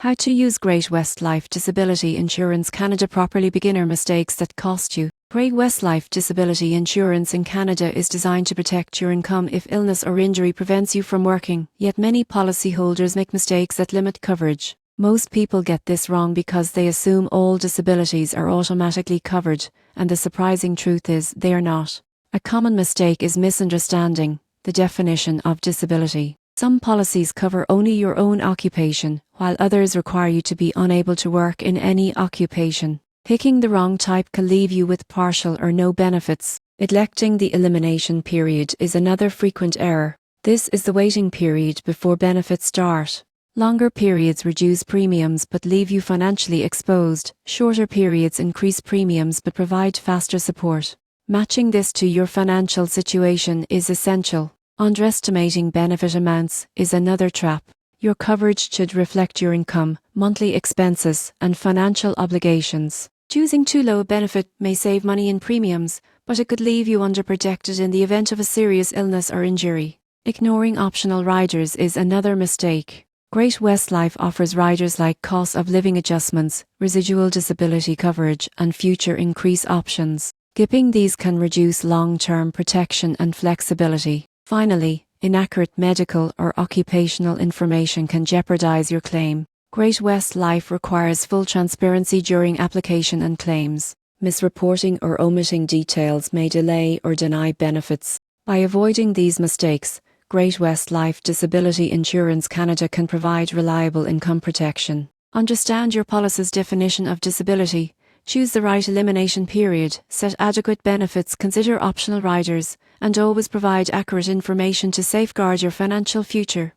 How to use Great West Life Disability Insurance Canada properly. Beginner mistakes that cost you. Great West Life Disability Insurance in Canada is designed to protect your income if illness or injury prevents you from working, yet many policyholders make mistakes that limit coverage. Most people get this wrong because they assume all disabilities are automatically covered, and the surprising truth is they are not. A common mistake is misunderstanding the definition of disability. Some policies cover only your own occupation, while others require you to be unable to work in any occupation. Picking the wrong type can leave you with partial or no benefits. Electing the elimination period is another frequent error. This is the waiting period before benefits start. Longer periods reduce premiums but leave you financially exposed. Shorter periods increase premiums but provide faster support. Matching this to your financial situation is essential. Underestimating benefit amounts is another trap. Your coverage should reflect your income, monthly expenses, and financial obligations. Choosing too low a benefit may save money in premiums, but it could leave you underprotected in the event of a serious illness or injury. Ignoring optional riders is another mistake. Great West Life offers riders like cost of living adjustments, residual disability coverage, and future increase options. Skipping these can reduce long-term protection and flexibility. Finally, inaccurate medical or occupational information can jeopardize your claim. Great West Life requires full transparency during application and claims. Misreporting or omitting details may delay or deny benefits. By avoiding these mistakes, Great West Life Disability Insurance Canada can provide reliable income protection. Understand your policy's definition of disability. Choose the right elimination period, set adequate benefits, consider optional riders, and always provide accurate information to safeguard your financial future.